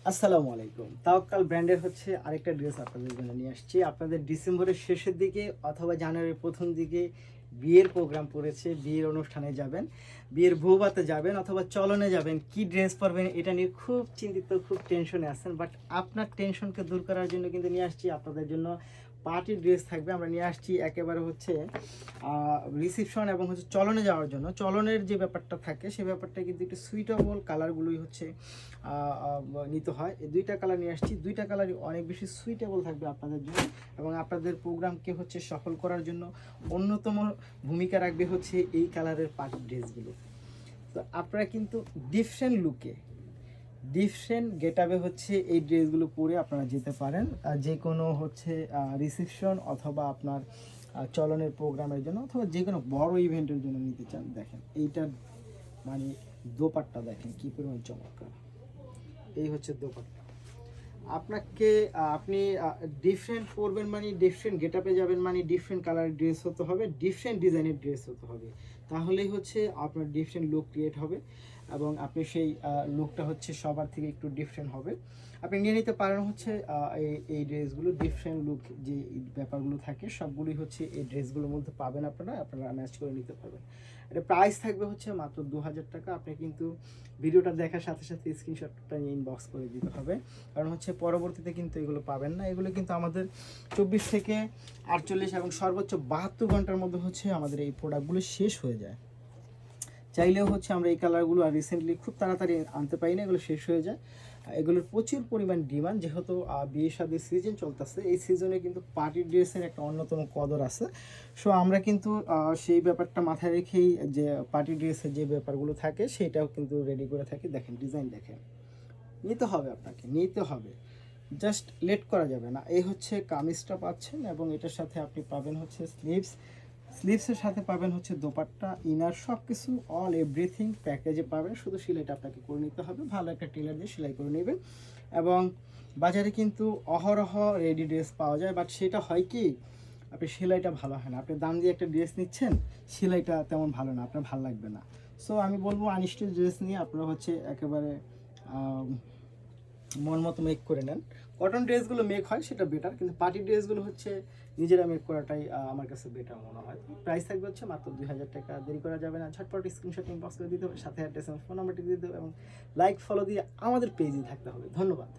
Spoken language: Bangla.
আসসালামু আলাইকুম। তাওয়াক্কাল ব্র্যান্ডের হচ্ছে আরেকটা ড্রেস আপনাদের জন্য নিয়ে আসছি। আপনাদের ডিসেম্বরের শেষের দিকে অথবা জানুয়ারির ১ম দিকে বিয়ের প্রোগ্রাম পড়েছে, বিয়ের অনুষ্ঠানে যাবেন, বিয়ের বউভাতে যাবেন অথবা চলনে যাবেন। কি ড্রেস পরবেন এটা নিয়ে খুব চিন্তিত, খুব টেনশনে আছেন। বাট আপনার টেনশনকে দূর করার জন্য কিন্তু নিয়ে আসছি আপনাদের জন্য পার্টি ড্রেস থাকবে। আমরা নিয়ে আসছি একেবারে হচ্ছে রিসেপশন এবং হচ্ছে চলনে যাওয়ার জন্য। চলনের যে ব্যাপারটা থাকে সেই ব্যাপারটা কিন্তু একটু সুইটেবল কালারগুলোই হচ্ছে নিতে হয়। এই দুইটা কালার নিয়ে আসছি, দুইটা কালারই অনেক বেশি সুইটেবল থাকবে আপনাদের জন্য এবং আপনাদের প্রোগ্রামকে হচ্ছে সফল করার জন্য অন্যতম ভূমিকা রাখবে হচ্ছে এই কালারের পার্টি ড্রেসগুলো। তো আপনারা কিন্তু ডিফারেন্ট লুকে, ডিফারেন্ট গেটআপে হচ্ছে এই ড্রেসগুলো পরে আপনারা যেতে পারেন যে কোনো হচ্ছে রিসেপশন অথবা আপনার চলনের প্রোগ্রামের জন্য অথবা যে কোনো বড় ইভেন্টের জন্য নিতে চান। দেখেন এইটার মানে দোপাট্টা দেখেন কী পরিমাণ চমৎকার। এই হচ্ছে দোপাট্টা। আপনাকে আপনি ডিফারেন্ট পরবেন মানে ডিফারেন্ট গেটআপে যাবেন মানে ডিফারেন্ট কালারের ড্রেস হতে হবে, ডিফারেন্ট ডিজাইনের ড্রেস হতে হবে। তাহলেই হচ্ছে আপনার ডিফারেন্ট লুক ক্রিয়েট হবে এবং আপনি সেই লুকটা হচ্ছে সবার থেকে একটু ডিফারেন্ট হবে। আপনি নিয়ে নিতে পারেন হচ্ছে এই ড্রেসগুলো। ডিফারেন্ট লুক যে ব্যাপারগুলো থাকে সবগুলোই হচ্ছে এই ড্রেসগুলোর মধ্যে পাবেন। আপনারা ম্যাচ করে নিতে পারবেন। এটা প্রাইস থাকবে হচ্ছে মাত্র ২০০০ টাকা। আপনি কিন্তু ভিডিওটা দেখার সাথে সাথে স্ক্রিনশটটা নিয়ে ইনবক্স করে দিতে হবে, কারণ হচ্ছে পরবর্তীতে কিন্তু এগুলো পাবেন না। এগুলো কিন্তু আমাদের ২৪ থেকে ৪৮ এবং সর্বোচ্চ ৭২ ঘন্টার মধ্যে হচ্ছে আমাদের এই প্রোডাক্টগুলো শেষ হয়ে যায়। চাইলেও হচ্ছে আমরা এই কালারগুলো আর রিসেন্টলি খুব তাড়াতাড়ি আনতে পারি না, এগুলো শেষ হয়ে যায়। এগুলোর প্রচুর পরিমাণ ডিমান্ড, যেহেতু বিয়ে শাদির সিজন চলতেছে। এই সিজনে কিন্তু পার্টি ড্রেসের একটা অন্যতম কদর আছে। সো আমরা কিন্তু সেই ব্যাপারটা মাথায় রেখেই যে পার্টি ড্রেসের যে ব্যাপারগুলো থাকে সেটাও কিন্তু রেডি করে থাকি। দেখেন ডিজাইন দেখেন, নিতে হবে, আপনাকে নিতে হবে, জাস্ট লেট করা যাবে না। এই হচ্ছে কামিজটা পাচ্ছেন এবং এটার সাথে আপনি পাবেন হচ্ছে স্লিভসের সাথে পাবেন হচ্ছে দোপাট্টা, ইনার, সব কিছু অল এভরিথিং প্যাকেজে পাবেন। শুধু সেলাইটা আপনাকে করে নিতে হবে, ভালো একটা টেলার দিয়ে সেলাই করে নেবেন। এবং বাজারে কিন্তু অহরহ রেডি ড্রেস পাওয়া যায়, বাট সেটা হয় কি আপনি সেলাইটা ভালো হয় না। আপনি দাম দিয়ে একটা ড্রেস নিচ্ছেন, সেলাইটা তেমন ভালো না, আপনার ভালো লাগবে না। সো আমি বলবো আনস্টিচ ড্রেস নিয়ে আপনারা হচ্ছে একেবারে মন মতো মেক করে নেন। কটন ড্রেসগুলো মেক হয় সেটা বেটার, কিন্তু পার্টি ড্রেসগুলো হচ্ছে নিজেরা মেক করাটাই আমার কাছে বেটার মনে হয়। প্রাইস থাকবে হচ্ছে মাত্র ২০০০ টাকা। দেরি করা যাবে না, ঝটপট স্ক্রিনশট ইনবক্স করে দিতে হবে, সাথে অ্যাড্রেস এবং ফোন নাম্বারটি দিয়ে দিতে হবে এবং লাইক ফলো দিয়ে আমাদের পেজে থাকতে হবে। ধন্যবাদ।